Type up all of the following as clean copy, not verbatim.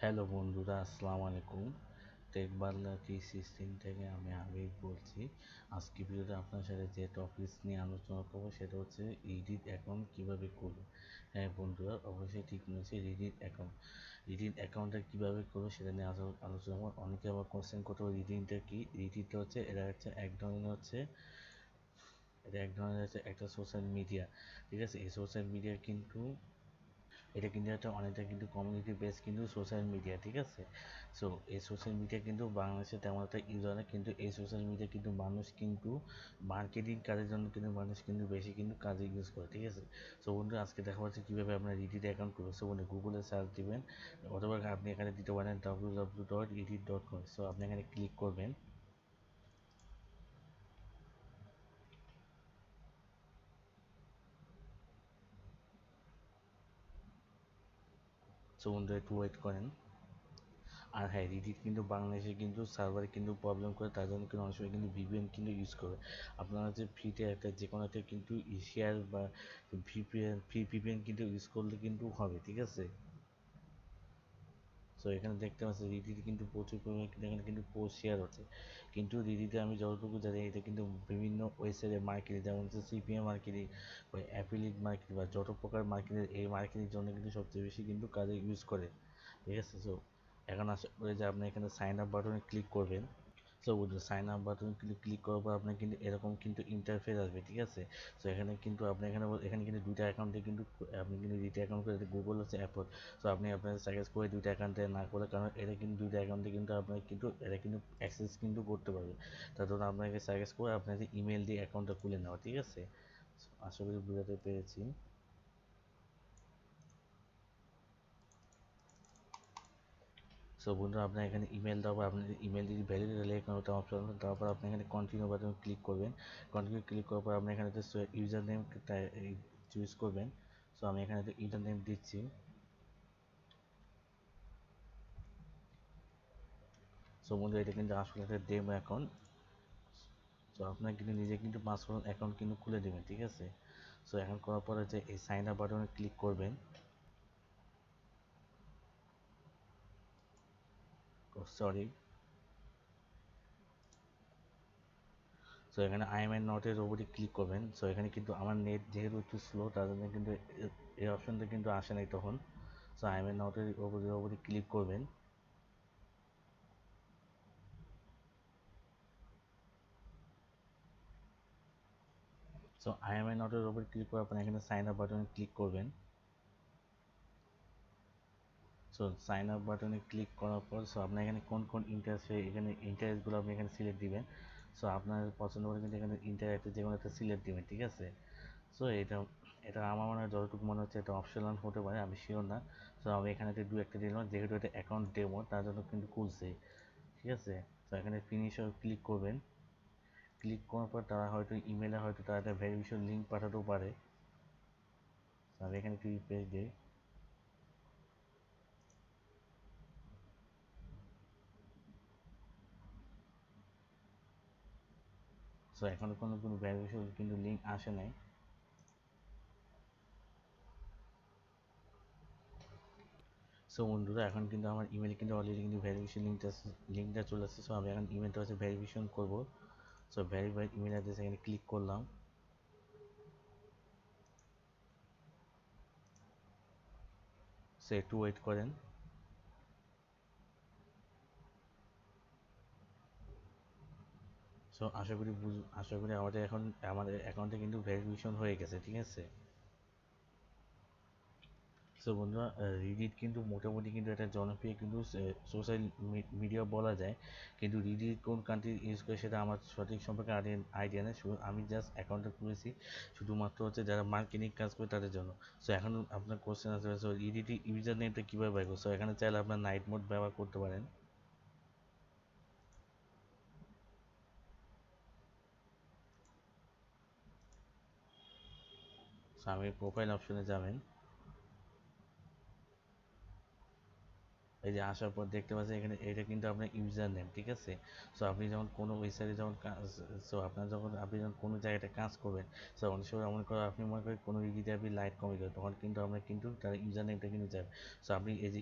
Hello বন্ধুরা, আসসালামু আলাইকুম। টেক বাংলা কি সিস্টেম থেকে আমি হাবিব বলছি। আজকে ভিডিওতে আপনার সাথে যে টপিকস নিয়ে আলোচনা করবো সেটা হচ্ছে রিডিট অ্যাকাউন্ট কীভাবে করবো। হ্যাঁ বন্ধুরা, অবশ্যই ঠিক নিয়েছে। রিডিট অ্যাকাউন্টটা কীভাবে করবো সেটা নিয়ে আলোচনা করবো। অনেকে আবার কোশ্চেন করতে হবে রিডিটটা কি। রিডিটটা হচ্ছে এটা এক ধরনের হচ্ছে একটা সোশ্যাল মিডিয়া। ঠিক আছে, এই সোশ্যাল মিডিয়া কিন্তু অনেকটা কিন্তু কমিউনিটি বেস কিন্তু সোশ্যাল মিডিয়া। ঠিক আছে, সো এই সোশ্যাল মিডিয়া কিন্তু বাংলাদেশে তেমন একটা ইউজ হয় না, কিন্তু এই সোশ্যাল মিডিয়া কিন্তু মানুষ কিন্তু মার্কেটিং কাজের জন্য কিন্তু মানুষ কিন্তু বেশি কিন্তু কাজে ইউজ করে। ঠিক আছে, সো বন্ধু আজকে দেখা হচ্ছে কীভাবে আপনার রিডিট অ্যাকাউন্ট করবেন। সো বন্ধু গুগলে সার্চ দিবেন, অথবা আপনি এখানে দিতে পারেন www.edit.com। সো আপনি এখানে ক্লিক করবেন। সো বন্ধু একটু ওয়েট করেন। আর হ্যাঁ, রিডিট কিন্তু বাংলাদেশে কিন্তু সার্ভারে কিন্তু প্রবলেম করে, তার জন্য কিন্তু অনেক সময় কিন্তু ভিপিএন কিন্তু ইউজ করে। আপনারা যে ফ্রিতে একটা যে কোনো একটা কিন্তু শেয়ার বা ফ্রি ভিপিএন কিন্তু ইউজ করলে কিন্তু হবে। ঠিক আছে, সো এখানে দেখতে পাচ্ছি রিডিট কিন্তু প্রচুর পরিমাণে কিন্তু এখানে কিন্তু পোস্ট শেয়ার হচ্ছে। কিন্তু রিডিটে আমি যতটুকু জানি এটা কিন্তু বিভিন্ন ওয়েবসাইটে মার্কেটিং, যেমন হচ্ছে সিপিএম মার্কেটিং বা অ্যাফিলিয়েট মার্কেটিং বা যত প্রকার মার্কেটিং, এই মার্কেটিংয়ের জন্য কিন্তু সবচেয়ে বেশি কিন্তু কাজে ইউজ করে। ঠিক আছে, সো এখন আশা করি যে আপনি এখানে সাইন আপ বাটনে ক্লিক করবেন। So sign up button click করার পর আপনার কিন্তু এরকম কিন্তু ইন্টারফেস আসবে। ঠিক আছে, সো এখানে কিন্তু আপনি এখানে কিন্তু দুইটা অ্যাকাউন্টে কিন্তু আপনি কিন্তু দুইটা অ্যাকাউন্ট করে গুগল হচ্ছে অ্যাপল। সো আপনি আপনার সাজেস্ট করে দুইটা অ্যাকাউন্টে না করে, কারণ এটা কিন্তু দুইটা অ্যাকাউন্টে কিন্তু আপনার কিন্তু এটা কিন্তু অ্যাক্সেস কিন্তু করতে পারবে। তার জন্য আপনাকে সাজেস্ট করে আপনাদের ইমেল দিয়ে অ্যাকাউন্টটা খুলে নেওয়া। ঠিক আছে, আশা করি বুঝাতে পেরেছি। সো বন্ধুরা, আপনার এখানে ইমেল দেওয়ার পর আপনার ইমেল যদি ভ্যালিড হলে এখানে ওটা অপশন, তারপর আপনি এখানে কন্টিনিউ বাটনে ক্লিক করবেন। কন্টিনিউ ক্লিক করার পর আপনি এখানে ইউজার নেম চুজ করবেন। সো আমি এখানে ইউজার নেম দিচ্ছি। সো বন্ধুরা, এটা কিন্তু আসলে একটা ডেমো অ্যাকাউন্ট। সো আপনার কিন্তু নিজে কিন্তু পাসওয়ার্ড অ্যাকাউন্ট কিন্তু খুলে দেবেন। ঠিক আছে, সো এখন করার পরে যে এই সাইন আপ বাটনে ক্লিক করবেন। সরি, সো এখানে আই এম নটের ওপরে ক্লিক করবেন। সো এখানে কিন্তু আমার নেট যেহেতু একটু স্লো, তার জন্য কিন্তু এই অপশনটা কিন্তু আসে নাই তখন। সো আই এম নটের ওপরে ক্লিক করবেন। সো আই এম নটের ওপরে ক্লিক করে আপনি এখানে সাইন আপ বাটনে ক্লিক করবেন। সো সাইন আপ বাটনে ক্লিক করার পর সো আপনার এখানে কোন কোন ইন্টারেস্ট, এখানে ইন্টারেস্টগুলো আপনি এখানে সিলেক্ট দিবেন। সো আপনার পছন্দ করে কিন্তু এখানে ইন্টারেস্টে যে কোনো একটা সিলেক্ট দিবেন। ঠিক আছে, সো এটা এটা আমার মনে হয়, যতটুকু মনে হচ্ছে এটা অপশনাল হতে পারে, আমি শিওর না। সো আমি এখানে দু একটা দিলাম, যেহেতু এটা অ্যাকাউন্ট ডেমো তার জন্য কিন্তু খুলছে। ঠিক আছে, তো এখানে ফিনিশে ক্লিক করবেন। ক্লিক করার পর তারা হয়তো ইমেলে হয়তো তারা একটা ভেরিফিকেশন লিঙ্ক পাঠাতেও পারে। আমি এখানে একটু রিপ্লেস দিই। সো এখনো কোনো ভেরিফিকেশন কিন্তু লিঙ্ক আসে নাই। সো বন্ধুরা, এখন কিন্তু আমার ইমেল কিন্তু অলরেডি কিন্তু ভেরিফিকেশন লিঙ্কটা চলে আসছে। সো আমি এখন ইমেলটা হচ্ছে ভেরিফিকেশন করবো। সো ভেরিফাইড ইমেল অ্যাড্রেস এখানে ক্লিক করলাম। সো একটু ওয়েট করেন। সো আশা করি আমাদের অ্যাকাউন্টে কিন্তু ভেরিফিকেশন হয়ে গেছে। ঠিক আছে, সো বন্ধুরা, রিডিট কিন্তু মোটামুটি কিন্তু একটা জনপ্রিয় কিন্তু সোশ্যাল মিডিয়া বলা যায়। কিন্তু রিডিট কোন কান্ট্রি ইউজ করে সেটা আমার সঠিক সম্পর্কে আইডিয়া নেই। শুধু আমি জাস্ট অ্যাকাউন্টটা খুলেছি শুধুমাত্র হচ্ছে যারা মার্কেটিং কাজ করে তাদের জন্য। সো এখন আপনার কোশ্চেন আছে, সো রিডিট ইউজার নেমটা কীভাবে পাবো। সো এখানে চাইলে আপনার নাইট মোড ব্যবহার করতে পারেন। সো আমি প্রোফাইল অপশনে যাবেন। এই যে আসার পর দেখতে পাচ্ছেন এখানে এটা কিন্তু আপনার ইউজার নেম। ঠিক আছে, সো আপনি যখন কোনো ওয়েবসাইটে যখন সো আপনি যখন কোনো জায়গাটা কাজ করবেন, সো অনেক সময় এমন করে আপনি মনে করেন কোনো যদি আপনি লাইট কমে যায়, তখন কিন্তু আমরা কিন্তু তার ইউজার নেমটা কিন্তু যাবে। সো আপনি এই যে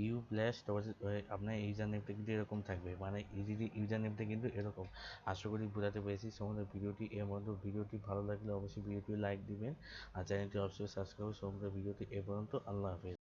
ইউ প্লাস তারপর আপনার ইউজার নেমটা কিন্তু এরকম থাকবে, মানে ইউজার নেমটা কিন্তু এরকম। আশা করি বোঝাতে পেরেছি। সমগ্র ভিডিওটি এর মধ্যে, ভিডিওটি ভালো লাগলে অবশ্যই ভিডিওটি লাইক দিবেন আর চ্যানেলটি অবশ্যই সাবস্ক্রাইব। সমগ্র ভিডিওটি এ পর্যন্ত, আল্লাহ হাফেজ।